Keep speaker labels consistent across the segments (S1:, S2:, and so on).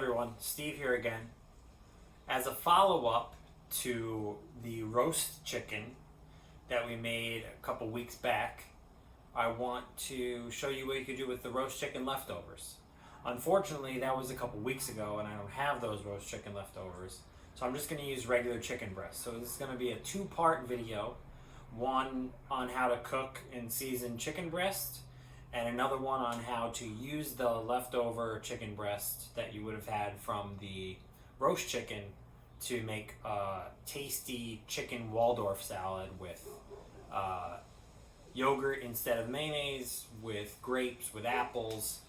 S1: everyone, Steve here again. As a follow-up to the roast chicken that we made a couple weeks back, I want to show you what you could do with the roast chicken leftovers. Unfortunately, that was a couple weeks ago and I don't have those roast chicken leftovers, so I'm just going to use regular chicken breast. So this is going to be a two-part video, one on how to cook and season chicken breast, and another one on how to use the leftover chicken breast that you would have had from the roast chicken to make a tasty chicken Waldorf salad with yogurt instead of mayonnaise, with grapes, with apples,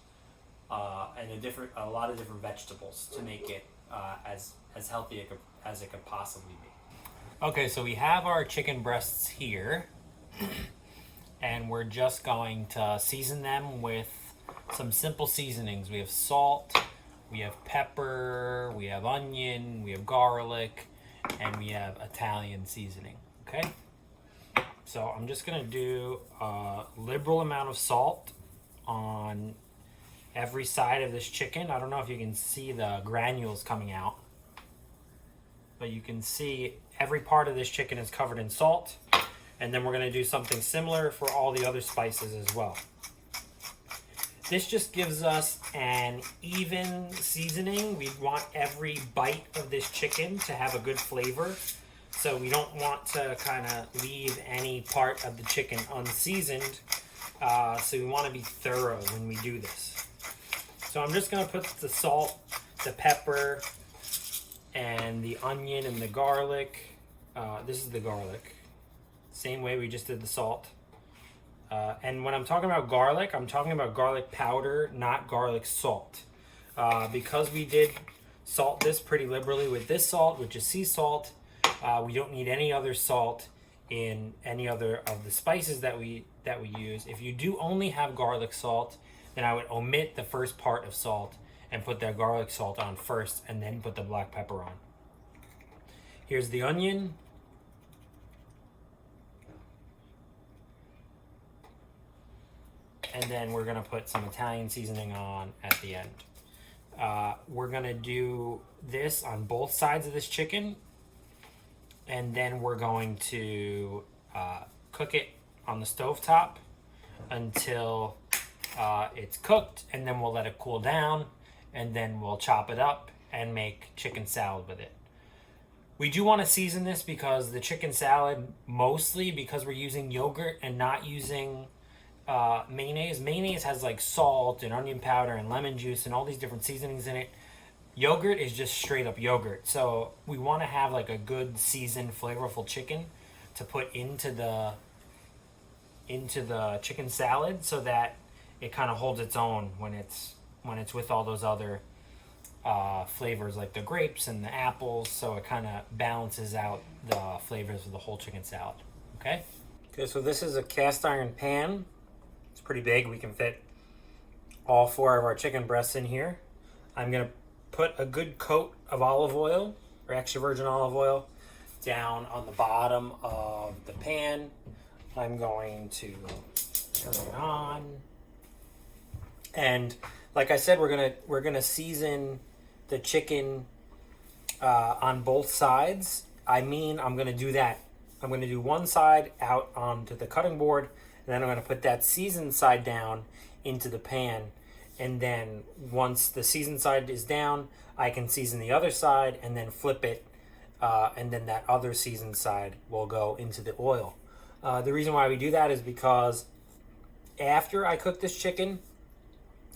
S1: and a lot of different vegetables to make it as healthy as it could possibly be. Okay, so we have our chicken breasts here. And we're just going to season them with some simple seasonings. We have salt, we have pepper, we have onion, we have garlic, and we have Italian seasoning, okay? So I'm just gonna do a liberal amount of salt on every side of this chicken. I don't know if you can see the granules coming out, but you can see every part of this chicken is covered in salt. And then we're going to do something similar for all the other spices as well. This just gives us an even seasoning. We want every bite of this chicken to have a good flavor. So we don't want to kind of leave any part of the chicken unseasoned. So we want to be thorough when we do this. So I'm just going to put the salt, the pepper, and the onion and the garlic. This is the garlic. Same way we just did the salt. And when I'm talking about garlic, I'm talking about garlic powder, not garlic salt. Because we did salt this pretty liberally with this salt, which is sea salt, we don't need any other salt in any other of the spices that we use. If you do only have garlic salt, then I would omit the first part of salt and put that garlic salt on first and then put the black pepper on. Here's the onion. And then we're going to put some Italian seasoning on at the end. We're going to do this on both sides of this chicken. And then we're going to cook it on the stovetop until it's cooked. And then we'll let it cool down. And then we'll chop it up and make chicken salad with it. We do want to season this because the chicken salad, mostly because we're using yogurt and not using mayonnaise. Mayonnaise has like salt and onion powder and lemon juice and all these different seasonings in it. Yogurt is just straight up yogurt. So we want to have like a good seasoned flavorful chicken to put into the chicken salad so that it kind of holds its own when it's with all those other flavors like the grapes and the apples, so it kind of balances out the flavors of the whole chicken salad. Okay, so this is a cast iron pan. It's pretty big. We can fit all four of our chicken breasts in here. I'm going to put a good coat of olive oil, or extra virgin olive oil, down on the bottom of the pan. I'm going to turn it on. And like I said, we're gonna season the chicken on both sides. I'm going to do that. I'm going to do one side out onto the cutting board, and then I'm going to put that seasoned side down into the pan. And then once the seasoned side is down, I can season the other side and then flip it. And then that other seasoned side will go into the oil. The reason why we do that is because after I cook this chicken,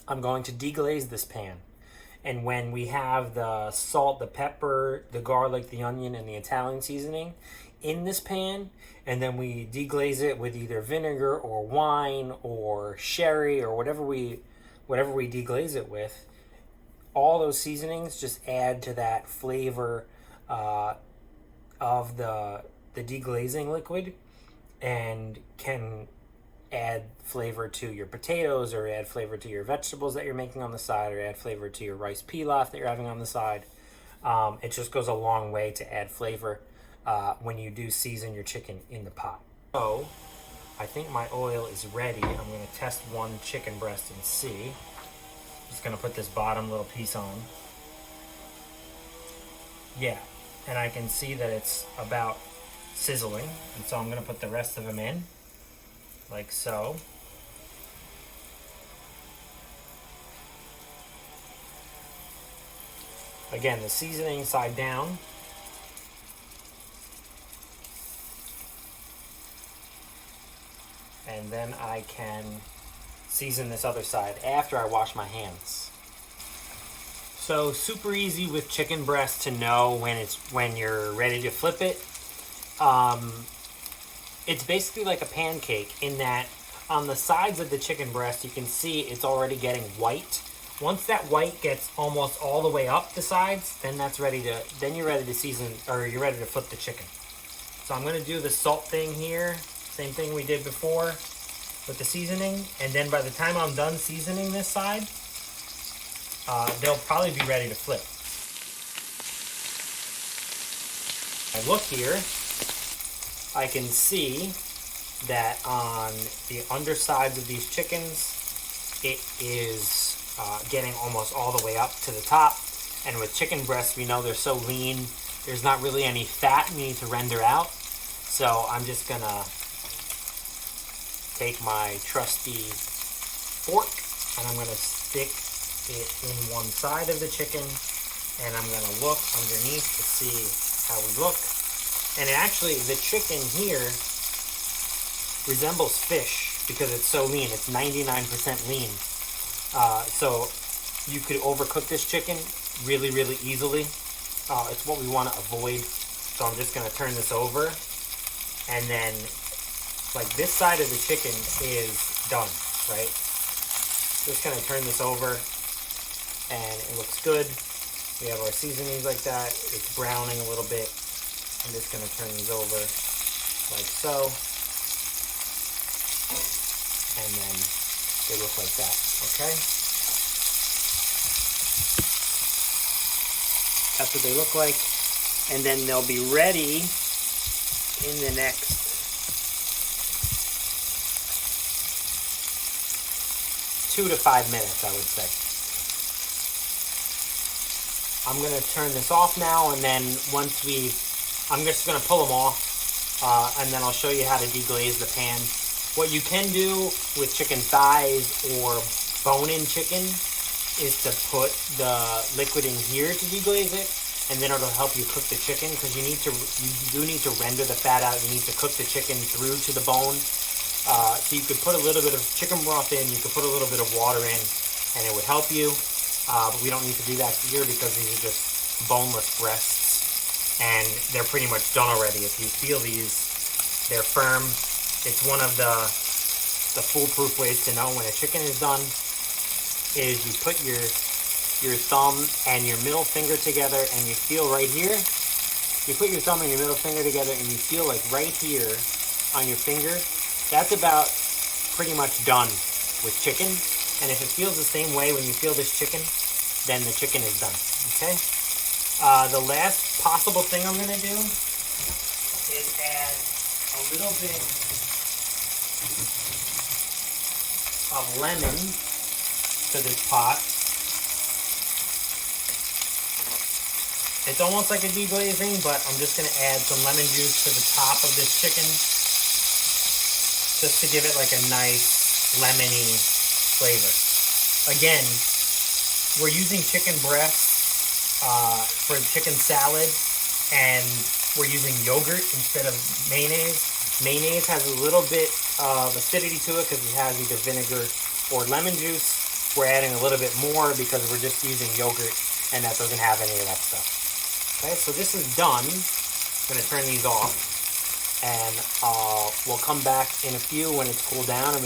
S1: I'm going to deglaze this pan. And when we have the salt, the pepper, the garlic, the onion, and the Italian seasoning in this pan, and then we deglaze it with either vinegar or wine or sherry or whatever we deglaze it with, all those seasonings just add to that flavor of the deglazing liquid and can add flavor to your potatoes or add flavor to your vegetables that you're making on the side or add flavor to your rice pilaf that you're having on the side. It just goes a long way to add flavor when you do season your chicken in the pot. So I think my oil is ready. I'm going to test one chicken breast and see. Just going to put this bottom little piece on. Yeah, and I can see that it's about sizzling, and so I'm going to put the rest of them in, like so. Again, the seasoning side down. And then I can season this other side after I wash my hands. So super easy with chicken breast to know when you're ready to flip it. It's basically like a pancake in that on the sides of the chicken breast you can see it's already getting white. Once that white gets almost all the way up the sides, then you're ready to season, or you're ready to flip the chicken. So I'm gonna do the salt thing here, same thing we did before with the seasoning, and then by the time I'm done seasoning this side, they'll probably be ready to flip. I look here, I can see that on the undersides of these chickens, it is getting almost all the way up to the top. And with chicken breasts, we know they're so lean, there's not really any fat we need to render out. So I'm just gonna take my trusty fork and I'm gonna stick it in one side of the chicken, and I'm gonna look underneath to see how we look. And actually, the chicken here resembles fish because it's so lean. It's 99% lean. So you could overcook this chicken really, really easily. It's what we want to avoid. So I'm just going to turn this over. And then, like, this side of the chicken is done, right? Just going to turn this over. And it looks good. We have our seasonings like that. It's browning a little bit. I'm just going to turn these over like so. And then they look like that, okay? That's what they look like. And then they'll be ready in the next 2 to 5 minutes, I would say. I'm going to turn this off now, and then I'm just going to pull them off, and then I'll show you how to deglaze the pan. What you can do with chicken thighs or bone-in chicken is to put the liquid in here to deglaze it, and then it'll help you cook the chicken, because you do need to render the fat out. You need to cook the chicken through to the bone. So you could put a little bit of chicken broth in, you could put a little bit of water in, and it would help you. But we don't need to do that here because these are just boneless breasts, and they're pretty much done already. If you feel these, they're firm. It's one of the foolproof ways to know when a chicken is done is you put your thumb and your middle finger together, and you feel right here. You put your thumb and your middle finger together, and you feel like right here on your finger. That's about pretty much done with chicken. And if it feels the same way when you feel this chicken, then the chicken is done, okay? The last possible thing I'm gonna do is add a little bit of lemon to this pot. It's almost like a deglazing, but I'm just gonna add some lemon juice to the top of this chicken just to give it like a nice lemony flavor. Again, we're using chicken breast for chicken salad, and we're using yogurt instead of mayonnaise. Mayonnaise has a little bit of acidity to it because it has either vinegar or lemon juice. We're adding a little bit more because we're just using yogurt, and that doesn't have any of that stuff. Okay, so this is done. I'm going to turn these off. And we'll come back in a few when it's cooled down, and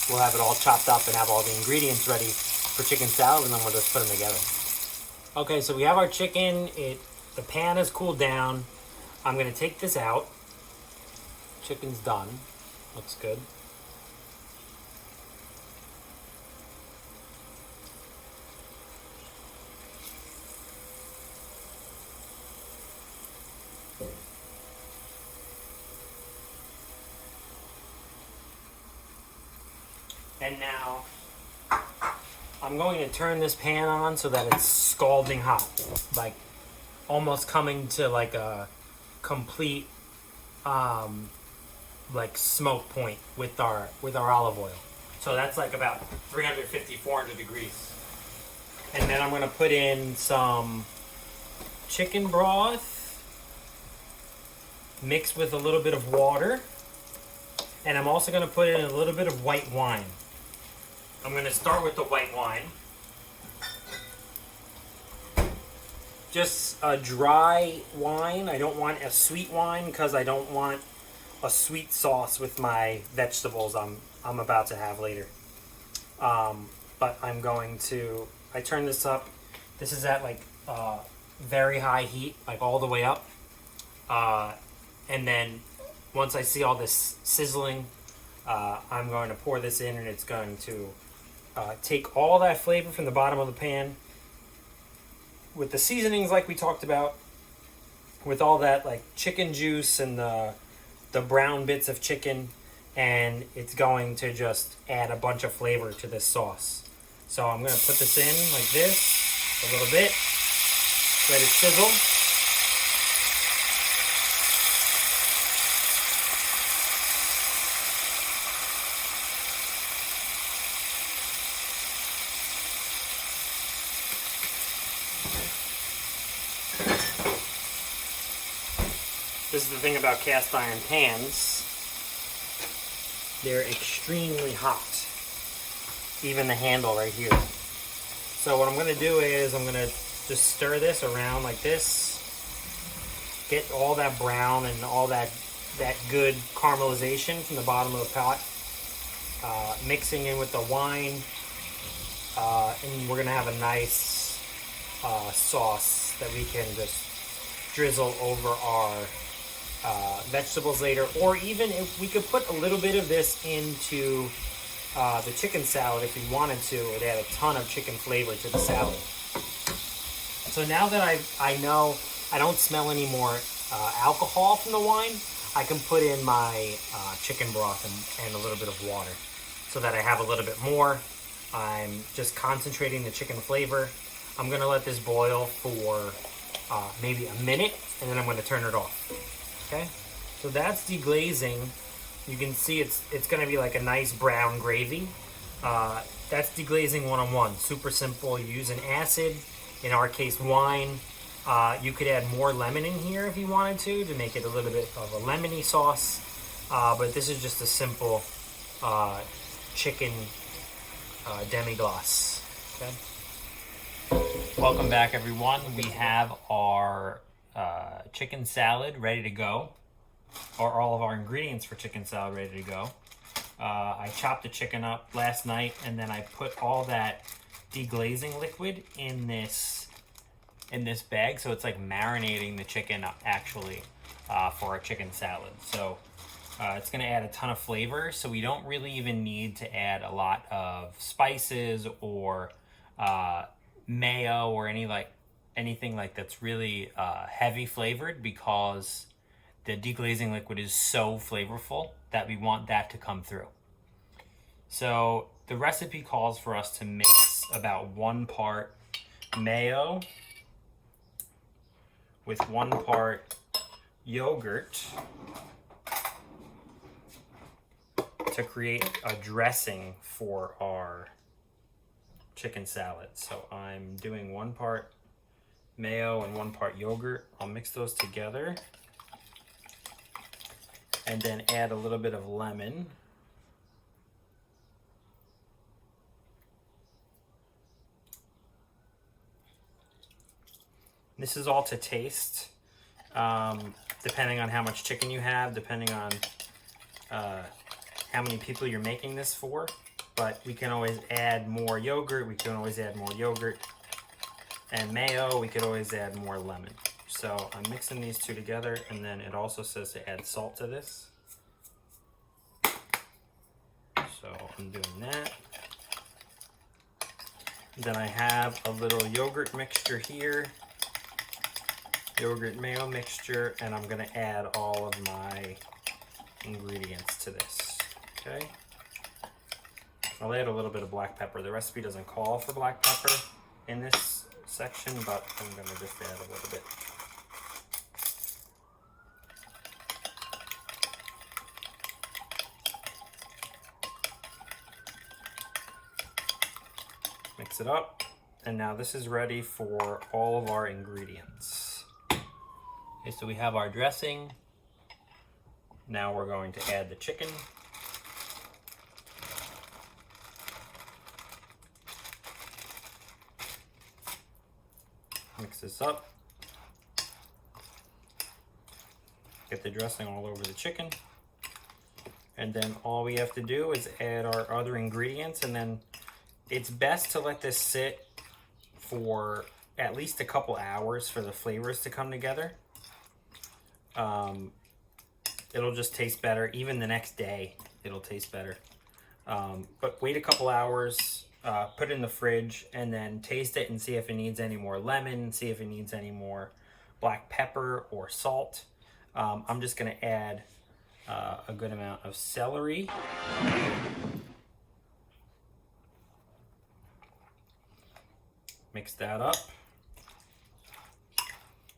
S1: we'll have it all chopped up and have all the ingredients ready for chicken salad, and then we'll just put them together. Okay, so we have our chicken. The pan has cooled down. I'm gonna take this out. Chicken's done. Looks good. And now, I'm going to turn this pan on so that it's scalding hot, like almost coming to like a complete like smoke point with our olive oil. So that's like about 350, 400 degrees. And then I'm going to put in some chicken broth mixed with a little bit of water. And I'm also going to put in a little bit of white wine. I'm going to start with the white wine. Just a dry wine. I don't want a sweet wine because I don't want a sweet sauce with my vegetables I'm about to have later. But I'm going to, I turn this up. This is at like very high heat, like all the way up. And then once I see all this sizzling, I'm going to pour this in, and it's going to take all that flavor from the bottom of the pan with the seasonings like we talked about, with all that like chicken juice and the brown bits of chicken, and it's going to just add a bunch of flavor to this sauce. So I'm going to put this in like this, a little bit, let it sizzle. This is the thing about cast iron pans. They're extremely hot. Even the handle right here. So what I'm going to do is I'm going to just stir this around like this. Get all that brown and all that good caramelization from the bottom of the pot. Mixing in with the wine. And we're going to have a nice sauce that we can just drizzle over our vegetables later, or even if we could put a little bit of this into the chicken salad if we wanted to. It would add a ton of chicken flavor to the salad. So now that I know I don't smell any more alcohol from the wine, I can put in my chicken broth and a little bit of water so that I have a little bit more. I'm just concentrating the chicken flavor. I'm going to let this boil for maybe a minute, and then I'm going to turn it off. Okay, so that's deglazing. You can see it's going to be like a nice brown gravy. That's deglazing 101. Super simple. You use an acid, in our case wine. You could add more lemon in here if you wanted to make it a little bit of a lemony sauce. But this is just a simple chicken demi-glace. Okay. Welcome back, everyone. We have our chicken salad ready to go, or all of our ingredients for chicken salad ready to go. I chopped the chicken up last night, and then I put all that deglazing liquid in this bag, so it's like marinating the chicken actually for our chicken salad. So it's going to add a ton of flavor, so we don't really even need to add a lot of spices or mayo or anything like that's really heavy flavored, because the deglazing liquid is so flavorful that we want that to come through. So the recipe calls for us to mix about 1 part mayo with 1 part yogurt to create a dressing for our chicken salad. So I'm doing 1 part mayo and 1 part yogurt. I'll mix those together and then add a little bit of lemon. This is all to taste, depending on how much chicken you have, depending on how many people you're making this for. But we can always add more yogurt, we can always add more yogurt, and mayo, we could always add more lemon. So I'm mixing these two together, and then it also says to add salt to this. So I'm doing that. Then I have a little yogurt mixture here, yogurt mayo mixture, and I'm gonna add all of my ingredients to this, okay? I'll add a little bit of black pepper. The recipe doesn't call for black pepper in this section, but I'm gonna just add a little bit. Mix it up, and now this is ready for all of our ingredients. Okay, so we have our dressing. Now we're going to add the chicken. Mix this up. Get the dressing all over the chicken. And then all we have to do is add our other ingredients, and then it's best to let this sit for at least a couple hours for the flavors to come together. It'll just taste better. Even the next day, it'll taste better. But wait a couple hours, put it in the fridge, and then taste it and see if it needs any more lemon, see if it needs any more black pepper or salt. I'm just gonna add a good amount of celery. Mix that up.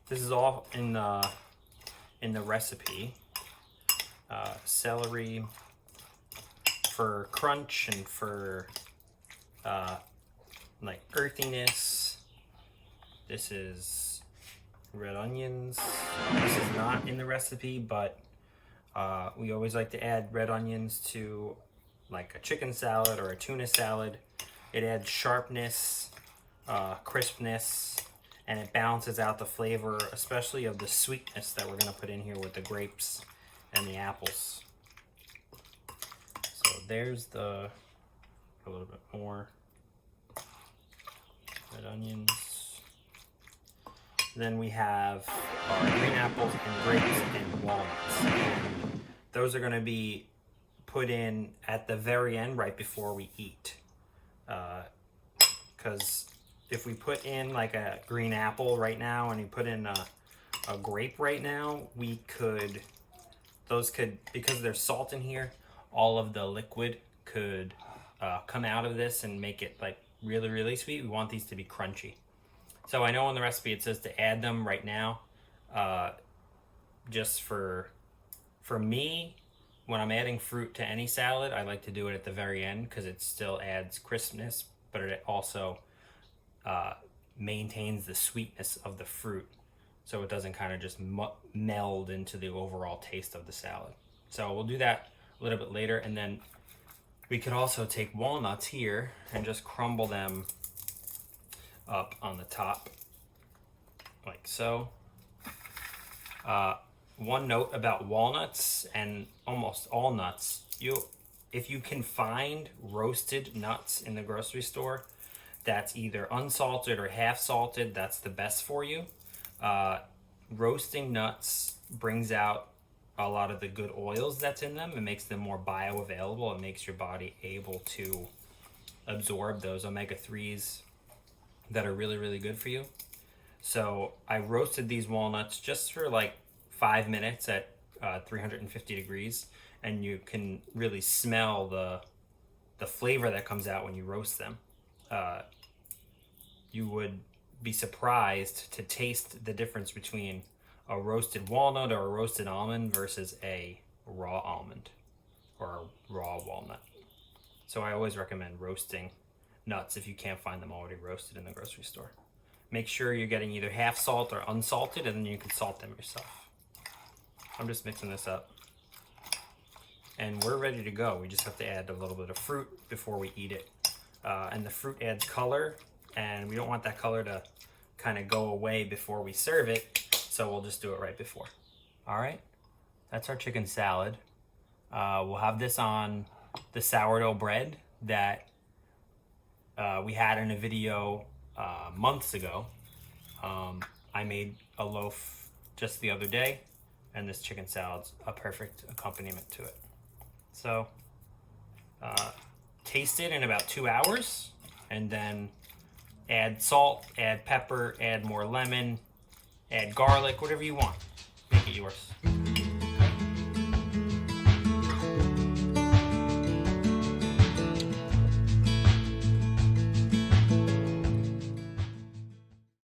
S1: This is all in the recipe. Celery for crunch and for like earthiness. This is red onions. This is not in the recipe, but we always like to add red onions to like a chicken salad or a tuna salad. It adds sharpness, crispness, and it balances out the flavor, especially of the sweetness that we're gonna put in here with the grapes and the apples. So there's a little bit more red onions. Then we have our green apples and grapes and walnuts. And those are gonna be put in at the very end, right before we eat. Because if we put in like a green apple right now and you put in a grape right now, those could, because there's salt in here, all of the liquid could come out of this and make it like really, really sweet. We want these to be crunchy. So I know in the recipe it says to add them right now. Just for me, when I'm adding fruit to any salad, I like to do it at the very end because it still adds crispness, but it also maintains the sweetness of the fruit, so it doesn't kind of just meld into the overall taste of the salad. So we'll do that a little bit later, and then we could also take walnuts here and just crumble them up on the top like so. One note about walnuts and almost all nuts, if you can find roasted nuts in the grocery store that's either unsalted or half salted, that's the best for you. Roasting nuts brings out a lot of the good oils that's in them. It makes them more bioavailable. It makes your body able to absorb those omega-3s that are really, really good for you. So I roasted these walnuts just for like 5 minutes at 350 degrees, and you can really smell the flavor that comes out when you roast them. You would be surprised to taste the difference between a roasted walnut or a roasted almond versus a raw almond or a raw walnut. So I always recommend roasting nuts if you can't find them already roasted in the grocery store. Make sure you're getting either half salt or unsalted, and then you can salt them yourself. I'm just mixing this up. And we're ready to go. We just have to add a little bit of fruit before we eat it. And the fruit adds color, and we don't want that color to kind of go away before we serve it, so we'll just do it right before. All right, that's our chicken salad. We'll have this on the sourdough bread that we had in a video months ago. I made a loaf just the other day, and this chicken salad's a perfect accompaniment to it. So taste it in about 2 hours, and then add salt, add pepper, add more lemon, add garlic, whatever you want. Make it yours.